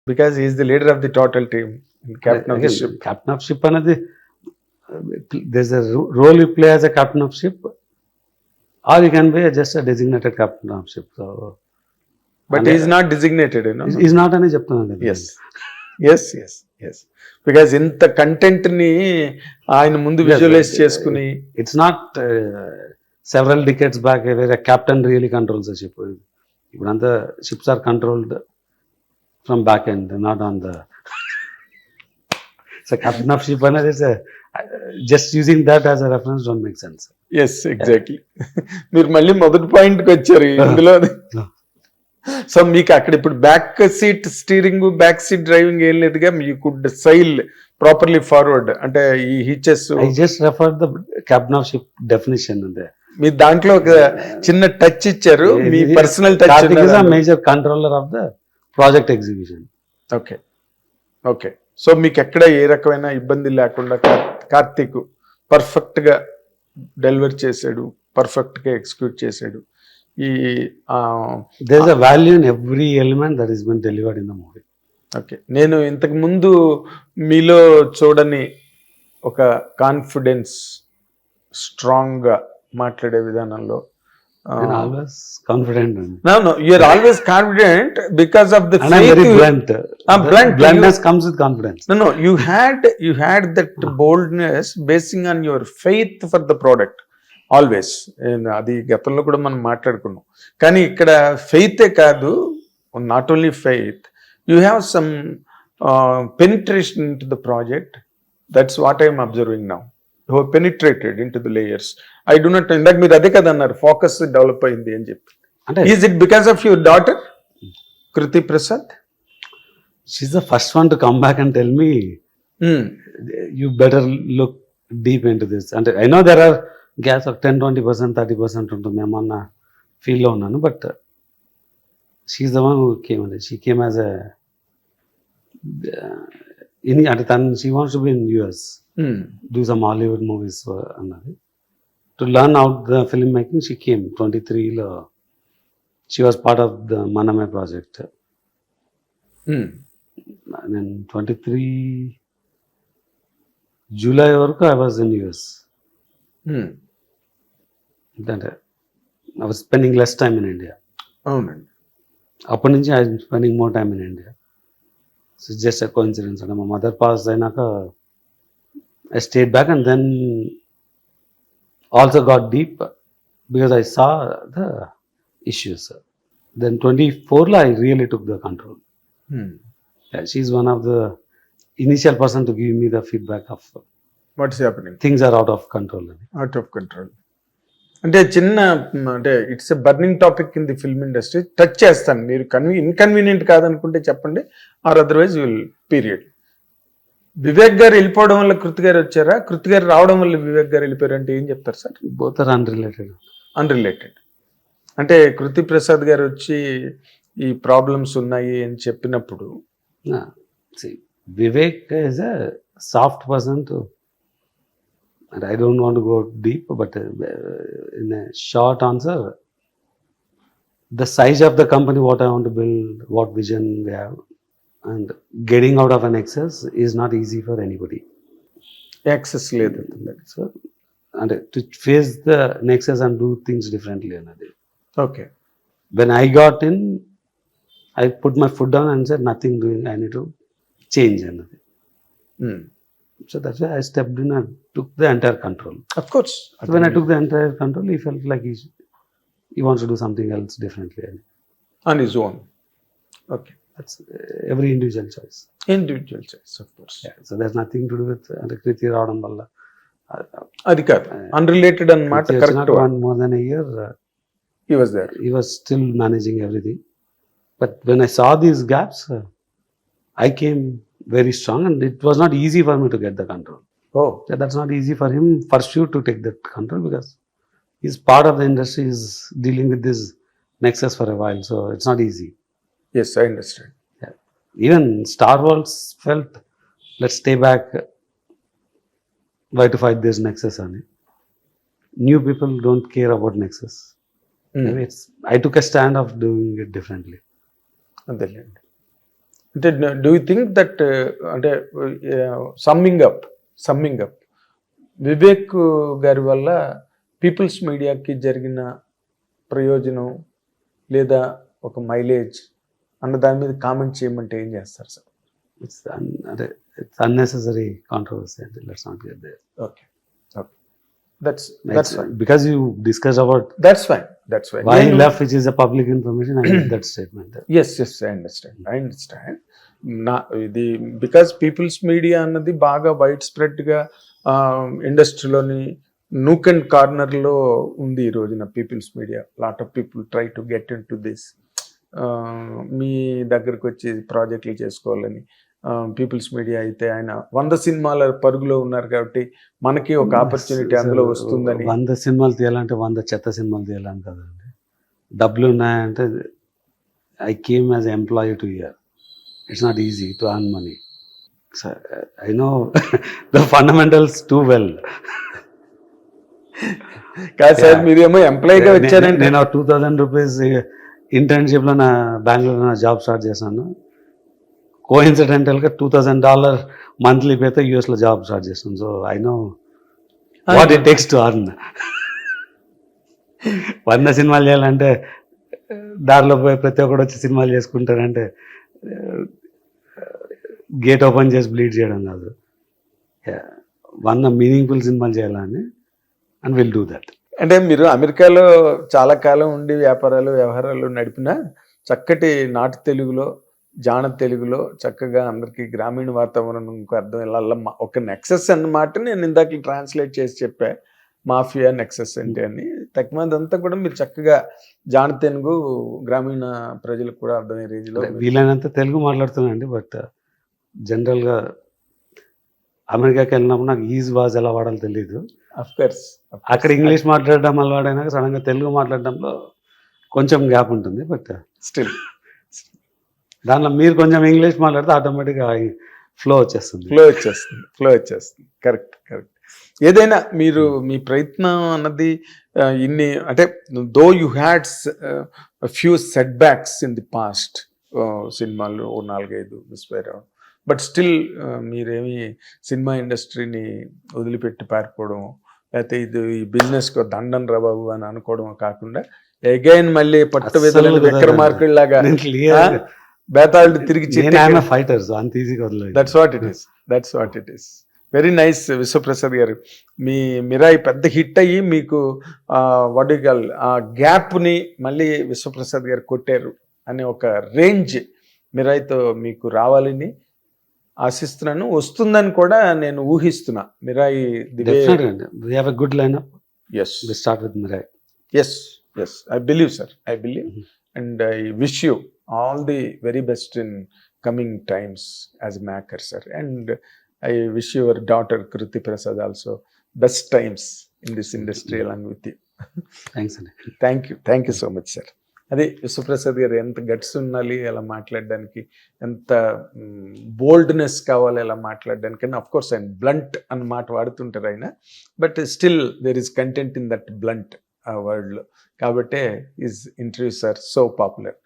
Because he is the leader of the total team, captain of the ship. Captain of ship అనేది there's a role you play as a captain of ship, or you can be just a designated captain of ship. So, But he is not designated, is not అని చెప్తున్నాను కదా. yes. Because ఇంత content ని ఆయన ముందు visualise చేసుకుని, it's not several decades back where a captain really controls the ship. ఇప్పుడంతా ships are controlled from back end, not on the so captain of ship అనేది just using that as a reference don't make sense. yes exactly. మీరు మళ్ళీ మొదటి point కి వచ్చారు ఇందులో. So మీకు అక్కడ ఇప్పుడు back seat steering, back seat driving ఏం లేదుగా, you could sail properly forward. అంటే ఈ hitches I just refer the captain of ship definition అంతే. మీ దాంట్లో ఒక చిన్న టచ్ ఇచ్చారు, మీ personal touch. Major controller of the project execution. Okay. So మీకు ఎక్కడ ఏ రకమైన ఇబ్బంది లేకుండా కార్తీక్ పర్ఫెక్ట్ గా డెలివర్ చేశాడు, పర్ఫెక్ట్ గా ఎగ్జిక్యూట్ చేశాడు. ఈ there is a value in every element that has been delivered in the movie. Okay. నేను ఇంతకు ముందు మీలో చూడని ఒక కాన్ఫిడెన్స్, స్ట్రాంగ్ గా మాట్లాడే విధానంలో. always confident. No, you are always confident because of the and faith. I'm very blunt. Bluntness comes with confidence. No, you had that boldness basing on your faith for the product. Always. అది గతంలో కూడా మనం మాట్లాడుకున్నాం. కానీ ఇక్కడ ఫెయితే కాదు, not only faith, you have some penetration in to the project. That's what I'm observing now. You penetrated in to the layers. I do not, ఇందాక మీరు అదే కదా అన్నారు, ఫోకస్ డెవలప్ అయింది అని చెప్పి. Is it because of your daughter Kriti Prasad? She's the first one to come back and tell me you better look deep into this. అంటే I know there are gaps ఒక 10-20%, 30% ఉంటుంది ఏమన్న ఫీల్లో ఉన్నాను. But she's the one who came అండి. She came as a అంటే తను she wants to be in US, do some Hollywood movies అన్నది. To learn out the film making she came 23లో. She was part of the Manamey project. నేను 23 July వరకు I was in US. అంటే I was spending less time in India. అవునండి. అప్పటి నుంచి I spending more time in India. So just a coincidence. అంటే మా mother pass అయినాక I stayed back and then also got deep because I saw the issues. Then 24లో I really took the control. She is one of the initial person to give me the feedback of what's happening, things are out of control అని. Out of control అంటే చిన్న, అంటే it's a burning topic in the film industry. Touch చేస్తాను, మీరు inconvenient కాదనుకుంటే చెప్పండి, or otherwise will period. Vivek గారు వెళ్ళిపోవడం వల్ల కృతి గారు వచ్చారా, కృతి గారు రావడం వల్ల వివేక్ గారు వెళ్ళిపోయారు అంటే ఏం చెప్తారు సార్? Both are unrelated. అంటే కృతి ప్రసాద్ గారు వచ్చి ఈ ప్రాబ్లమ్స్ ఉన్నాయి అని చెప్పినప్పుడు, Vivek is a soft person to, and I don't want to go deep, but in a short answer, the size of the company, what I want to build, what vision we have, and getting out of an excess is not easy for anybody. Access లేదు. So, and to face the nexus and do things differently another. Okay. When I got in, I put my foot down and said nothing doing, I need to change another. So that's why I stepped in and took the entire control. Of course. So when I took the entire control, he felt like he wants to do something else differently. On his own. Okay. That's every individual choice. Individual choice, of course. Yeah. So there's nothing to do with Kriti రావడం వల్ల. అది కాదు, unrelated అన్నమాట. Correct. More than a year. He was there. He was still managing everything. But when I saw these gaps, I came very strong, and it was not easy for me to get the control. Oh. Yeah, that's not easy for him, for sure, to take that control, because he's part of the industry, he's dealing with this nexus for a while, so it's not easy. Yes, I understand. Yeah. Even Star Wars felt, let's stay back, why to fight this nexus on it. New people don't care about nexus. Maybe I took a stand of doing it differently. అదేలేండి. అంటే do you think that అంటే summing up Vivek గారి వల్ల peoples మీడియాకి జరిగిన ప్రయోజనం లేదా ఒక మైలేజ్ అన్న దాని మీద కామెంట్ చేయమంటే ఏం చేస్తారు sir? It's unnecessary controversy. Let's not get there. Okay that's fine. Because you discussed about That's fine. why he left, which is a public information. I made that statement. yes I understand నా ఇది because peoples media అన్నది బాగా wide spread గా ఇండస్ట్రీలోని nook and corner లో ఉంది ఈ రోజున. People's media lot of people try to get into this, మీ దగ్గరకు వచ్చి ప్రాజెక్టులు చేసుకోవాలని. పీపుల్స్ మీడియా అయితే ఆయన 100 సినిమాల పరుగులో ఉన్నారు కాబట్టి మనకి ఒక ఆపర్చునిటీ అందులో వస్తుందని. 100 సినిమాలు తీయాలంటే 100 చెత్త సినిమాలు తీయాలని కదండి. డబ్బులు ఉన్నాయంటే I came as employee to year. It's not easy to earn money. I know the fundamentals too well. కాదు సార్, మీరేమో ఎంప్లాయీగా వచ్చారంటే నేను 2000 రూపీస్ ఇంటర్న్షిప్లో నా బెంగళూరులో నా జాబ్ స్టార్ట్ చేశాను. కోఇన్సిడెంటల్గా $2000 మంత్లీ పేతో యూఎస్లో జాబ్ స్టార్ట్ చేస్తాను. So I know what it takes to earn. 100 సినిమాలు చేయాలంటే దారిలో పోయి ప్రతి ఒక్కడు వచ్చి సినిమాలు చేసుకుంటారంటే గేట్ ఓపెన్ చేసి బ్లీడ్ చేయడం కాదు. 100 మీనింగ్ఫుల్ సినిమాలు చేయాలని అండ్ విల్ డూ దట్. అంటే మీరు అమెరికాలో చాలా కాలం ఉండి వ్యవహారాలు నడిపిన చక్కటి నాటు తెలుగులో, జాన తెలుగులో చక్కగా అందరికి గ్రామీణ వాతావరణం అర్థం ఇలా ఒక నెక్సెస్ అన్నమాట నేను ఇందాక ట్రాన్స్లేట్ చేసి చెప్పా. మాఫియా నెక్సెస్ అంటే అని తక్కువదంతా కూడా మీరు చక్కగా జాన తెలుగు గ్రామీణ ప్రజలకు కూడా అర్థమయ్యే రేంజ్లో వీలైనంత తెలుగు మాట్లాడుతున్నానండి. బట్ జనరల్గా అమెరికాకి వెళ్ళినప్పుడు నాకు ఈజ్ వాజ్ ఎలా వాడాలో తెలియదు. అక్కడ ఇంగ్లీష్ మాట్లాడడం అలవాడైనాక సడన్గా తెలుగు మాట్లాడడంలో కొంచెం గ్యాప్ ఉంటుంది. బట్ స్టిల్ దానిలో మీరు కొంచెం ఇంగ్లీష్ మాట్లాడితే ఆటోమేటిక్గా ఫ్లో వచ్చేస్తుంది. కరెక్ట్. ఏదైనా మీరు మీ ప్రయత్నం అన్నది ఇన్ని అంటే though you had few set backs in the past, సినిమాలు 4-5 మిస్ఫైర్ అవ్వడం, బట్ స్టిల్ మీరేమి సినిమా ఇండస్ట్రీని వదిలిపెట్టి పారిపోవడం లేకపోతే ఇది ఈ బిజినెస్కి దండం రా బాబు అని అనుకోవడం కాకుండా అగైన్ మళ్ళీ పట్టు విధులు విక్రమార్కుడిలాగా బేతాళుడు తిరిగి ఫైటర్స్ అంత ఈజీగా వదలలేదు. That's what it is. Very nice Vishwaprasad గారు. మీ మిరాయి పెద్ద హిట్ అయ్యి మీకు వాట్ యు కాల్ ఆ గ్యాప్ని మళ్ళీ విశ్వప్రసాద్ గారు కొట్టారు అనే ఒక రేంజ్ మిరాయితో మీకు రావాలని ఆశిస్తున్నాను. వస్తుందని కూడా నేను ఊహిస్తున్నా. Mirai good lineup. Yes, I believe, sir. And I wish you all the very best in coming times as a maker, sir. And I wish your daughter Kruti Prasad also best times in this industry along with you. Thanks. Thank you so much, sir. అదే విశ్వప్రసాద్ గారు ఎంత guts ఉండాలి అలా మాట్లాడడానికి, ఎంత boldness కావాలి అలా మాట్లాడడానికి. అండ్ అఫ్ కోర్స్ ఆయన బ్లంట్ అన్న మాట వాడుతుంటారు ఆయన, but still there is content in that blunt వర్డ్లో. కాబట్టే his interviews are so popular.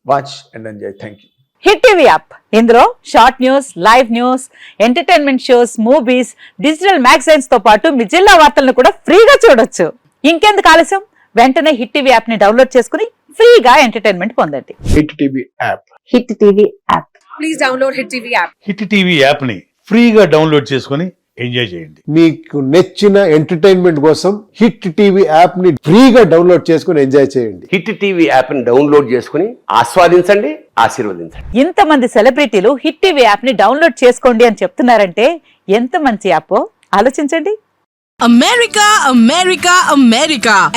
Watch and enjoy. Thank you. Hit TV app, ఇందులో short news, live news, entertainment shows, movies, digital magazines తో పాటు మీ జిల్లా వార్తలను కూడా ఫ్రీగా చూడొచ్చు. ఇంకెందుకు ఆలస్యం, వెంటనే హిట్ టీవీ యాప్ ని డౌన్లోడ్ చేసుకుని ఫ్రీగా ఎంటర్టైన్మెంట్ పొందండి. Hit TV app. Please download hit TV app. Hit TV app ని ఫ్రీగా డౌన్లోడ్ చేసుకుని ఎంజాయ్ చేయండి. మీకు నచ్చిన ఎంటర్టైన్మెంట్ కోసం హిట్ టీవీ యాప్ ని ఫ్రీగా డౌన్లోడ్ చేసుకుని ఎంజాయ్ చేయండి. హిట్ టీవీ యాప్ ని డౌన్లోడ్ చేసుకుని ఆస్వాదించండి, ఆశీర్వదించండి. ఇంతమంది సెలబ్రిటీలు హిట్ టీవీ యాప్ ని డౌన్లోడ్ చేసుకోండి అని చెప్తున్నారంటే ఎంత మంచి యాప్ ఆలోచించండి.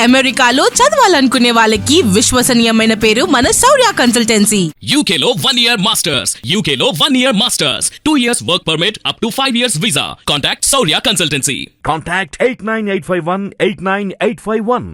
అమెరికాలో చదవాలనుకునే వాళ్ళకి విశ్వసనీయమైన పేరు మన శౌర్య కన్సల్టెన్సీ. UK లో 1 year masters, UK లో 1 year masters, 2 years work permit up to 5 years visa. Contact Saurya Consultancy. Contact 89851 89851.